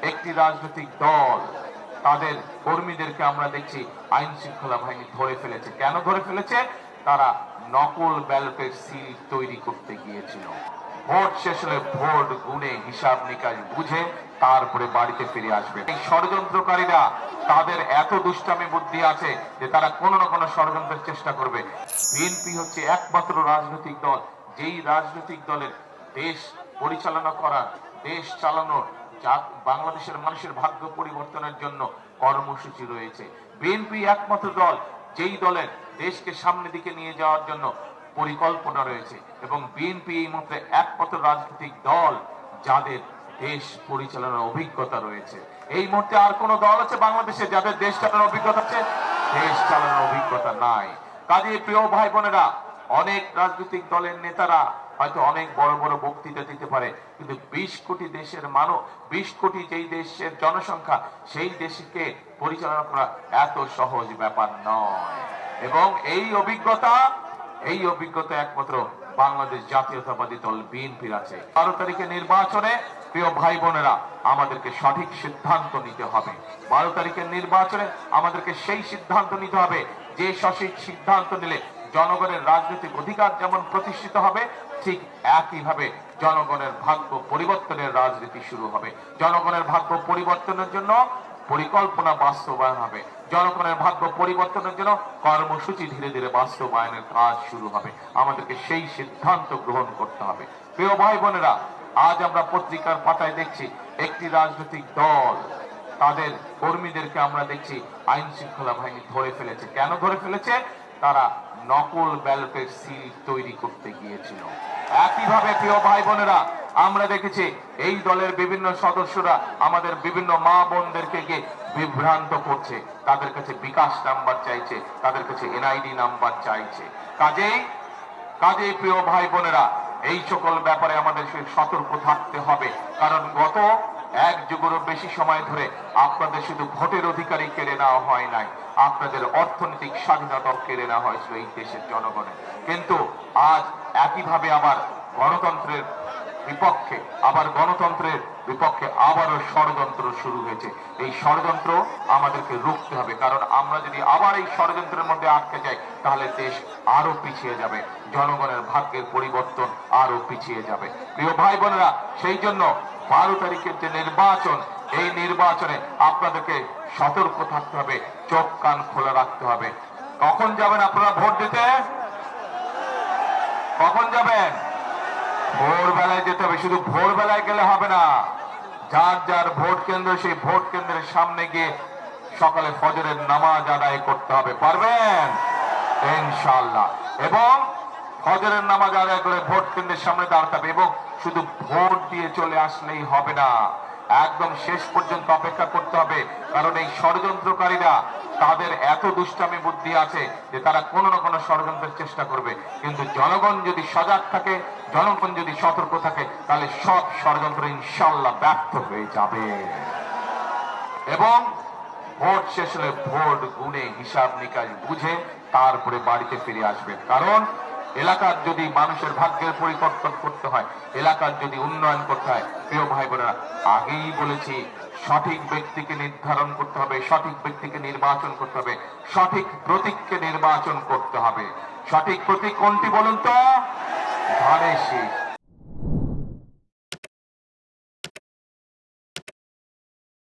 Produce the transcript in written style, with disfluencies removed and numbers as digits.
একটি রাজনৈতিক দল তাদের কর্মীদেরকে আমরা দেখছি আইন শৃঙ্খলা বাহিনী ধরে ফেলেছে। কেন ধরে ফেলেছে? তারা নকল ব্যালটের সিল তৈরি করতে গিয়েছিল। ভোট শেষ হলে ভোট গুনে হিসাব নিকাশ বুঝে তারপরে বাড়িতে ফিরে আসবে। এই ষড়যন্ত্রকারীরা তাদের এত দুষ্টামি বুদ্ধি আছে যে তারা কোনো না কোনো ষড়যন্ত্রের চেষ্টা করবে। বিএনপি হচ্ছে একমাত্র রাজনৈতিক দল যেই রাজনৈতিক দলের দেশ পরিচালনা করার, দেশ চালানোর, বাংলাদেশের মানুষের ভাগ্য পরিবর্তনের জন্য কর্মসূচি রয়েছে। বিএনপি একমাত্র দল যেই দলের দেশকে সামনের দিকে নিয়ে যাওয়ার জন্য পরিকল্পনা রয়েছে, এবং বিএনপি এই মুহূর্তে একমাত্র রাজনৈতিক দল যাদের দেশ পরিচালনার অভিজ্ঞতা রয়েছে। এই মুহূর্তে আর কোন দল আছে বাংলাদেশে যাদের দেশ চালানোর অভিজ্ঞতা আছে? দেশ চালানোর অভিজ্ঞতা নাই। কাজেই প্রিয় ভাই বোনেরা, অনেক রাজনৈতিক দলের নেতারা হয়তো অনেক বড় বড় বক্তৃতা দিতে পারে, কিন্তু 20 কোটি দেশের মানুষ, 20 কোটি যেই দেশের জনসংখ্যা, সেই দেশকে পরিচালনা করা এত সহজ ব্যাপার নয়। এবং এই অভিজ্ঞতা একমাত্র বাংলাদেশ জাতীয়তাবাদী দল বিএনপির আছে। 12 তারিখে নির্বাচনে প্রিয় ভাই বোনেরা, আমাদেরকে সঠিক সিদ্ধান্ত নিতে হবে। 12 তারিখের নির্বাচনে আমাদেরকে সেই সিদ্ধান্ত নিতে হবে যে সঠিক সিদ্ধান্ত নিলে জনগণের রাজনৈতিক অধিকার যেমন প্রতিষ্ঠিত হবে, ঠিক একইভাবে জনগণের ভাগ্য পরিবর্তনের রাজনীতি শুরু হবে। জনগণের ভাগ্য পরিবর্তনের জন্য পরিকল্পনা বাস্তবায়ন হবে। জনগণের ভাগ্য পরিবর্তনের জন্য কর্মসূচি ধীরে ধীরে বাস্তবায়নের কাজ শুরু হবে। আমাদেরকে সেই সিদ্ধান্ত গ্রহণ করতে হবে। প্রিয় ভাই বোনেরা, আজ আমরা পত্রিকার পাতায় দেখছি একটি রাজনৈতিক দল তাদের কর্মীদেরকে আমরা দেখছি আইন শৃঙ্খলা বাহিনী ধরে ফেলেছে। কেন ধরে ফেলেছে? তারা নকল ব্যালটের সিল তৈরি করতে গিয়েছিল। একইভাবে প্রিয় ভাই বোনেরা, আমরা দেখেছি এই দলের বিভিন্ন সদস্যরা আমাদের বিভিন্ন মা বোনদেরকে গিয়ে বিভ্রান্ত করছে, তাদের কাছে বিকাশ নাম্বার চাইছে, তাদের কাছে এনআইডি নাম্বার চাইছে। কাজেই প্রিয় ভাই বোনেরা, এই সকল ব্যাপারে আমাদের সতর্ক থাকতে হবে। কারণ গত 1 যুগেরও বেশি সময় ধরে আপনাদের শুধু ভোটের অধিকারই কেড়ে নেওয়া হয় নাই, আপনাদের অর্থনৈতিক স্বাধীনতাও কেড়ে নেওয়া হয়েছিল এই দেশের জনগণের। কিন্তু আজ একইভাবে আবার গণতন্ত্রের বিপক্ষে আবারও ষড়যন্ত্র শুরু হয়েছে। এই ষড়যন্ত্র আমাদেরকে রুখতে হবে, কারণ আমরা যদি আবার এই ষড়যন্ত্রের মধ্যে আটকে যাই তাহলে দেশ আরো পিছিয়ে যাবে, জনগণের ভাগ্যের পরিবর্তন আরো পিছিয়ে যাবে। প্রিয় ভাই বোনেরা, সেই জন্য 12 তারিখের যে নির্বাচন, এই নির্বাচনে আপনাদেরকে সতর্ক থাকতে হবে, চোখ কান খোলা রাখতে হবে। কখন যাবেন আপনারা ভোট দিতে? কখন যাবেন? ভোরবেলায় যেতে হবে। শুধু ভোরবেলায় গেলে হবে না, যার যার ভোট কেন্দ্র, সেই ভোট কেন্দ্রের সামনে গিয়ে সকালে ফজরের নামাজ আদায় করতে হবে। পারবেন ইনশাআল্লাহ। এবং ফজরের নামাজ আদায় করে ভোট কেন্দ্রের সামনে দাঁড়াতে হবে। এবং শুধু ভোট দিয়ে চলে আসলেই হবে না, একদম শেষ পর্যন্ত অপেক্ষা করতে হবে। কারণ এই ষড়যন্ত্রকারীরা তাদের এত দুষ্টামি বুদ্ধি আছে যে তারা কোনো না কোনো ষড়যন্ত্রের চেষ্টা করবে। কিন্তু জনগণ যদি সজাগ থাকে, জনগণ যদি সতর্ক থাকে, তাহলে সব ষড়যন্ত্র ইনশাআল্লাহ ব্যর্থ হয়ে যাবে। এবং ভোট শেষ হলে ভোট গুনে হিসাব নিকাশ বুঝে তারপরে বাড়িতে ফিরে আসবে। কারণ এলাকার যদি মানুষের ভাগ্যের পরিবর্তন করতে হয়, এলাকার যদি উন্নয়ন করতে হয়, প্রিয় ভাই বোনেরা, আগেই বলেছি সঠিক ব্যক্তিকে নির্ধারণ করতে হবে, সঠিক ব্যক্তিকে নির্বাচন করতে হবে, সঠিক প্রতীককে নির্বাচন করতে হবে। সঠিক প্রতীক কোনটি বলুন তো? ধানের শীষ।